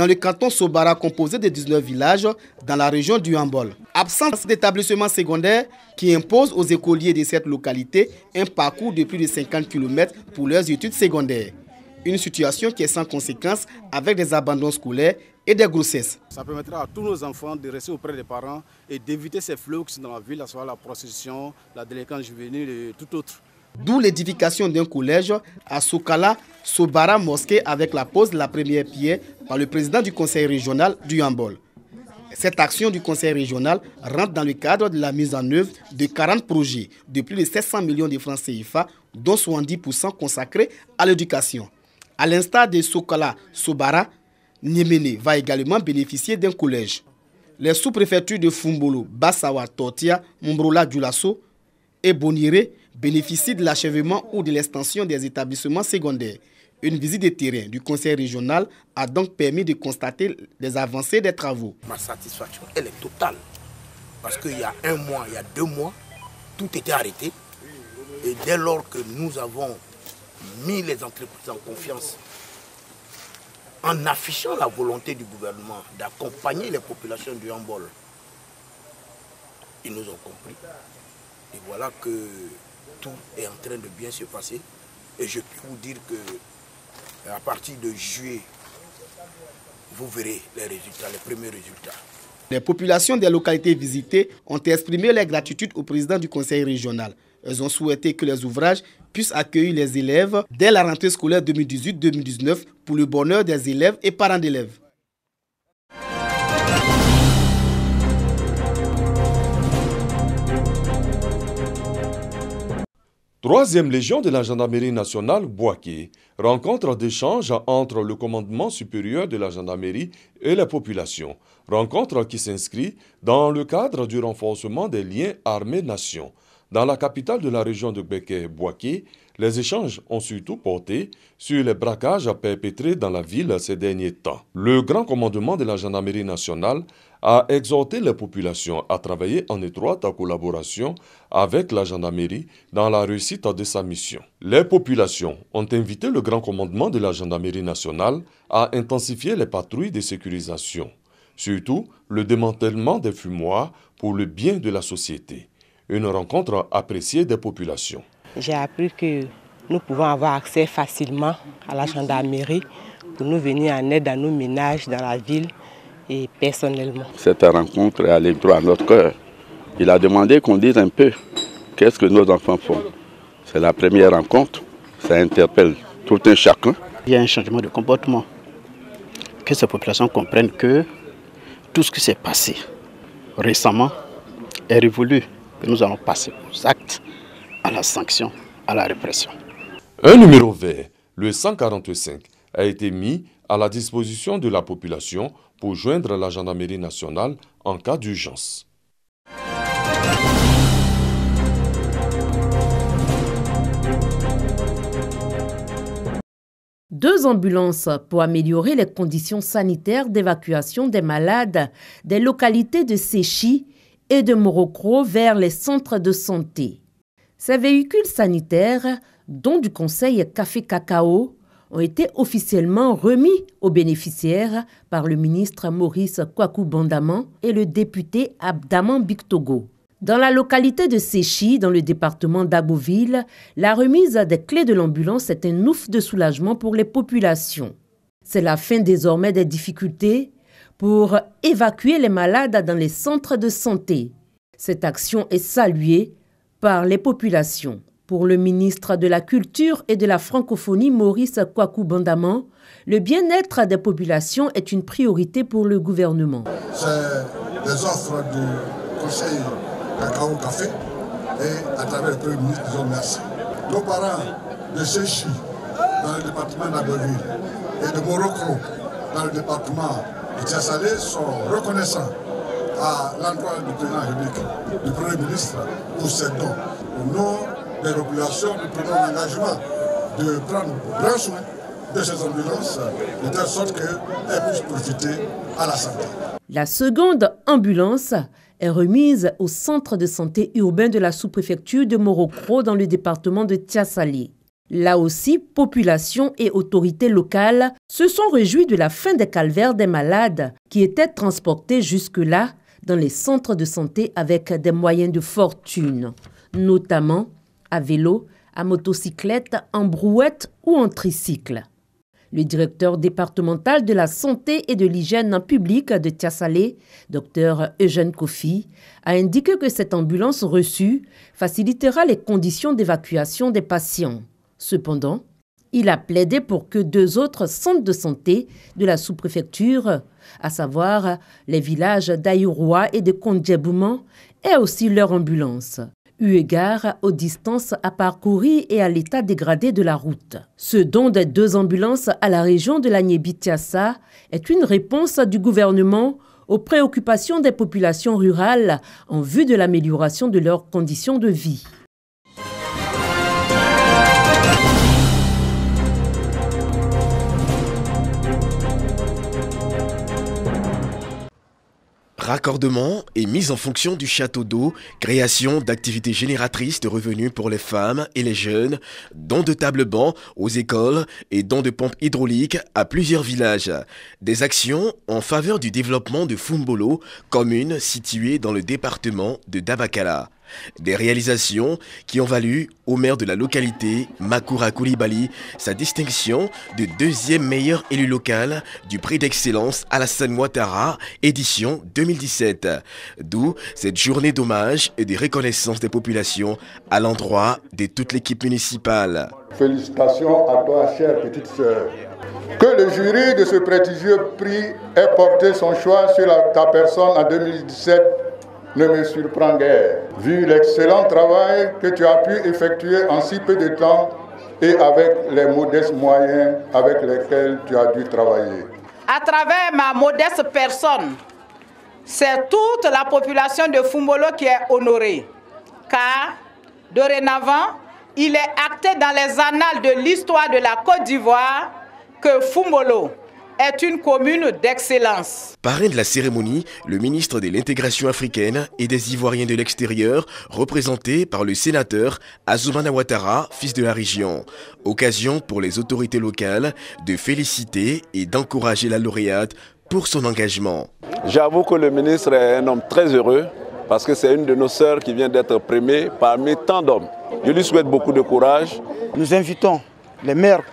dans le canton Sobara composé de 19 villages dans la région du Hambol. Absence d'établissement secondaire qui impose aux écoliers de cette localité un parcours de plus de 50 km pour leurs études secondaires. Une situation qui est sans conséquence avec des abandons scolaires et des grossesses. Ça permettra à tous nos enfants de rester auprès des parents et d'éviter ces fléaux qui sont dans la ville, à savoir la prostitution, la délinquance juvénile et tout autre. D'où l'édification d'un collège à Sokala, Sobara Mosquée avec la pose de la première pierre par le président du conseil régional du Hambol. Cette action du conseil régional rentre dans le cadre de la mise en œuvre de 40 projets de plus de 700 millions de francs CFA, dont 70% consacrés à l'éducation. À l'instar de Sokala Sobara, Niéméné va également bénéficier d'un collège. Les sous-préfectures de Fumbolo, Bassawa, Tortia, Mombrola, Djoulasso et Boniré bénéficient de l'achèvement ou de l'extension des établissements secondaires. Une visite de terrain du conseil régional a donc permis de constater les avancées des travaux. Ma satisfaction, elle est totale. Parce qu'il y a un mois, il y a 2 mois, tout était arrêté. Et dès lors que nous avons mis les entreprises en confiance, en affichant la volonté du gouvernement d'accompagner les populations du Hambol, ils nous ont compris. Et voilà que tout est en train de bien se passer. Et je peux vous dire que à partir de juillet, vous verrez les résultats, les premiers résultats. Les populations des localités visitées ont exprimé leur gratitude au président du conseil régional. Elles ont souhaité que les ouvrages puissent accueillir les élèves dès la rentrée scolaire 2018-2019 pour le bonheur des élèves et parents d'élèves. Troisième légion de la gendarmerie nationale, Bouaké, rencontre d'échange entre le commandement supérieur de la gendarmerie et la population. Rencontre qui s'inscrit dans le cadre du renforcement des liens armées-nation. Dans la capitale de la région de Béké, Bouaké, les échanges ont surtout porté sur les braquages perpétrés dans la ville ces derniers temps. Le grand commandement de la gendarmerie nationale a exhorté les populations à travailler en étroite collaboration avec la gendarmerie dans la réussite de sa mission. Les populations ont invité le grand commandement de la gendarmerie nationale à intensifier les patrouilles de sécurisation, surtout le démantèlement des fumoirs pour le bien de la société. Une rencontre appréciée des populations. J'ai appris que nous pouvons avoir accès facilement à la gendarmerie pour nous venir en aide à nos ménages dans la ville et personnellement. Cette rencontre est allée droit à notre cœur. Il a demandé qu'on dise un peu qu'est-ce que nos enfants font. C'est la première rencontre, ça interpelle tout un chacun. Il y a un changement de comportement. Que ces populations comprennent que tout ce qui s'est passé récemment est révolu. Que nous allons passer aux actes, à la sanction, à la répression. Un numéro vert, le 145, a été mis à la disposition de la population pour joindre la gendarmerie nationale en cas d'urgence. Deux ambulances pour améliorer les conditions sanitaires d'évacuation des malades des localités de Séchi et de Morocro vers les centres de santé. Ces véhicules sanitaires, dont du conseil Café Cacao, ont été officiellement remis aux bénéficiaires par le ministre Maurice Kwaku Bandaman et le député Abdaman Bictogo. Dans la localité de Séchi, dans le département d'Agoville, la remise des clés de l'ambulance est un ouf de soulagement pour les populations. C'est la fin désormais des difficultés pour évacuer les malades dans les centres de santé. Cette action est saluée par les populations. Pour le ministre de la Culture et de la Francophonie, Maurice Kwaku Bandaman, le bien-être des populations est une priorité pour le gouvernement. C'est des offres du conseil Cacao Café et à travers le Premier ministre, disons merci. Nos parents de Séchi, dans le département d'Agoville, et de Morocco, dans le département de Tiassalé, sont reconnaissants à l'endroit du président de la République, du Premier ministre, pour ces dons. Au nom des populations, nous prenons l'engagement de prendre grand soin de ces ambulances, de telle sorte qu'elles puissent profiter à la santé. La seconde ambulance est remise au centre de santé urbain de la sous-préfecture de Morocro dans le département de Tiassalé. Là aussi, population et autorités locales se sont réjouis de la fin des calvaires des malades qui étaient transportés jusque-là dans les centres de santé avec des moyens de fortune, notamment à vélo, à motocyclette, en brouette ou en tricycle. Le directeur départemental de la santé et de l'hygiène publique de Tiassalé, Dr Eugène Kofi, a indiqué que cette ambulance reçue facilitera les conditions d'évacuation des patients. Cependant, il a plaidé pour que 2 autres centres de santé de la sous-préfecture, à savoir les villages d'Aïroua et de Kondjebouman, aient aussi leur ambulance, eu égard aux distances à parcourir et à l'état dégradé de la route. Ce don des 2 ambulances à la région de l'Agnébi-Tiassa est une réponse du gouvernement aux préoccupations des populations rurales en vue de l'amélioration de leurs conditions de vie. Raccordement et mise en fonction du château d'eau, création d'activités génératrices de revenus pour les femmes et les jeunes, dons de tables-bancs aux écoles et dons de pompes hydrauliques à plusieurs villages. Des actions en faveur du développement de Fumbolo, commune située dans le département de Dabakala. Des réalisations qui ont valu au maire de la localité, Makura Koulibaly, sa distinction de 2e meilleur élu local du prix d'excellence Alassane Ouattara, édition 2017. D'où cette journée d'hommage et de reconnaissance des populations à l'endroit de toute l'équipe municipale. Félicitations à toi, chère petite sœur. Que le jury de ce prestigieux prix ait porté son choix sur ta personne en 2017 ne me surprend guère, vu l'excellent travail que tu as pu effectuer en si peu de temps et avec les modestes moyens avec lesquels tu as dû travailler. À travers ma modeste personne, c'est toute la population de Fumbolo qui est honorée, car dorénavant, il est acté dans les annales de l'histoire de la Côte d'Ivoire que Fumbolo est une commune d'excellence. Parrain de la cérémonie, le ministre de l'intégration africaine et des Ivoiriens de l'extérieur, représenté par le sénateur Azoumana Ouattara, fils de la région. Occasion pour les autorités locales de féliciter et d'encourager la lauréate pour son engagement. J'avoue que le ministre est un homme très heureux parce que c'est une de nos sœurs qui vient d'être primée parmi tant d'hommes. Je lui souhaite beaucoup de courage. Nous invitons les maires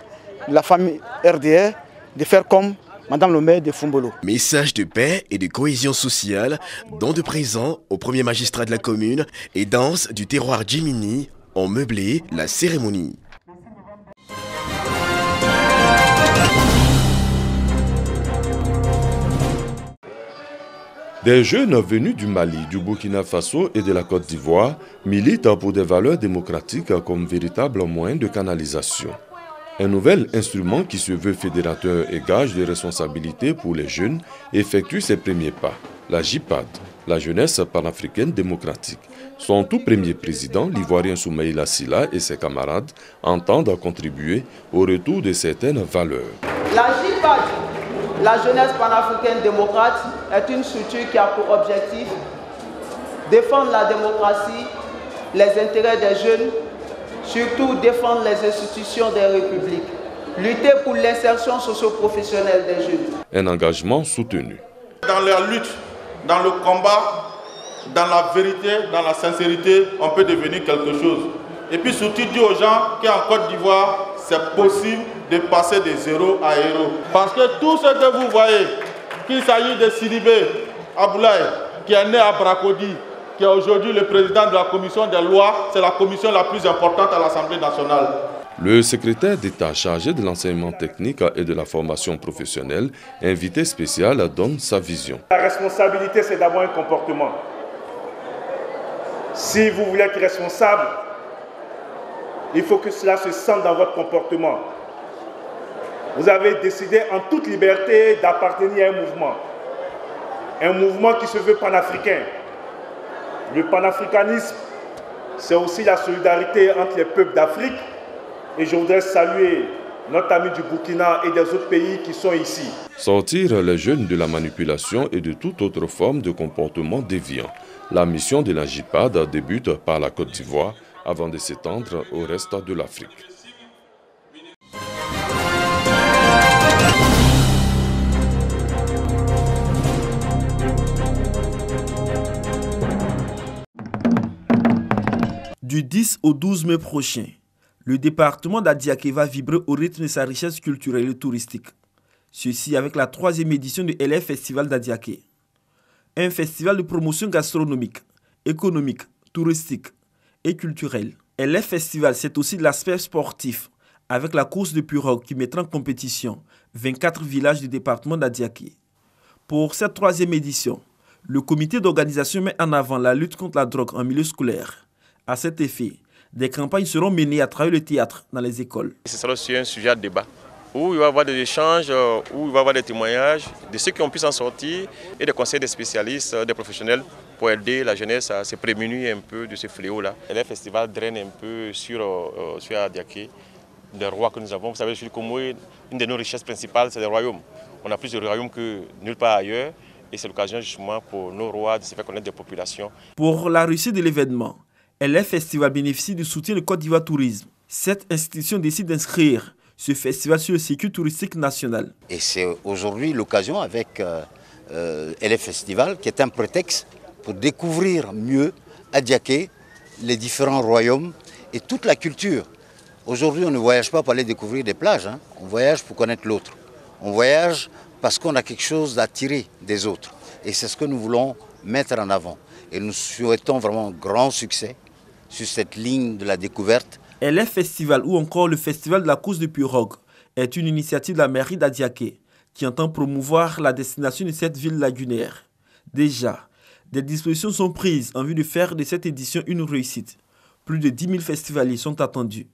de la famille RDR de faire comme Madame le maire de Fumbolo. Message de paix et de cohésion sociale, don de présents au premier magistrat de la commune et danse du terroir Djimini ont meublé la cérémonie. Des jeunes venus du Mali, du Burkina Faso et de la Côte d'Ivoire militent pour des valeurs démocratiques comme véritable moyen de canalisation. Un nouvel instrument qui se veut fédérateur et gage de responsabilité pour les jeunes effectue ses premiers pas. La JIPAD, la jeunesse panafricaine démocratique. Son tout premier président, l'Ivoirien Soumaïla Sylla et ses camarades entendent contribuer au retour de certaines valeurs. La JIPAD, la jeunesse panafricaine démocrate, est une structure qui a pour objectif défendre la démocratie, les intérêts des jeunes, surtout défendre les institutions des républiques, lutter pour l'insertion socio-professionnelle des jeunes. Un engagement soutenu. Dans la lutte, dans le combat, dans la vérité, dans la sincérité, on peut devenir quelque chose. Et puis surtout dire aux gens qu'en Côte d'Ivoire, c'est possible de passer de zéro à héros. Parce que tout ce que vous voyez, qu'il s'agit de Sidibé Aboulaye, qui est né à Bracody, qui est aujourd'hui le président de la commission des lois, c'est la commission la plus importante à l'Assemblée nationale. Le secrétaire d'État chargé de l'enseignement technique et de la formation professionnelle, invité spécial, donne sa vision. La responsabilité, c'est d'abord un comportement. Si vous voulez être responsable, il faut que cela se sente dans votre comportement. Vous avez décidé en toute liberté d'appartenir à un mouvement. Un mouvement qui se veut panafricain. Le panafricanisme, c'est aussi la solidarité entre les peuples d'Afrique. Et je voudrais saluer notre ami du Burkina et des autres pays qui sont ici. Sortir les jeunes de la manipulation et de toute autre forme de comportement déviant. La mission de la JIPAD débute par la Côte d'Ivoire avant de s'étendre au reste de l'Afrique. Du 10 au 12 mai prochain, le département d'Adiaké va vibrer au rythme de sa richesse culturelle et touristique. Ceci avec la 3e édition du LF Festival d'Adiaké. Un festival de promotion gastronomique, économique, touristique et culturelle. LF Festival, c'est aussi de l'aspect sportif, avec la course de pirogue qui mettra en compétition 24 villages du département d'Adiaké. Pour cette 3e édition, le comité d'organisation met en avant la lutte contre la drogue en milieu scolaire. À cet effet, des campagnes seront menées à travers le théâtre dans les écoles. Ce sera aussi un sujet de débat où il va y avoir des échanges, où il va y avoir des témoignages de ceux qui ont pu s'en sortir et des conseils des spécialistes, des professionnels pour aider la jeunesse à se prémunir un peu de ce fléau-là. Le festival draine un peu sur Adiaké, des rois que nous avons. Vous savez, sur le Congo, une de nos richesses principales, c'est les royaumes. On a plus de royaumes que nulle part ailleurs et c'est l'occasion justement pour nos rois de se faire connaître des populations. Pour la réussite de l'événement, LF Festival bénéficie du soutien de Côte d'Ivoire Tourisme. Cette institution décide d'inscrire ce festival sur le circuit touristique national. Et c'est aujourd'hui l'occasion avec LF Festival qui est un prétexte pour découvrir mieux Adiaké, les différents royaumes et toute la culture. Aujourd'hui, on ne voyage pas pour aller découvrir des plages, hein. On voyage pour connaître l'autre. On voyage parce qu'on a quelque chose à tirer des autres. Et c'est ce que nous voulons mettre en avant. Et nous souhaitons vraiment un grand succès sur cette ligne de la découverte. LF Festival ou encore le Festival de la course de pirogue est une initiative de la mairie d'Adiaké qui entend promouvoir la destination de cette ville lagunaire. Déjà, des dispositions sont prises en vue de faire de cette édition une réussite. Plus de 10 000 festivaliers sont attendus.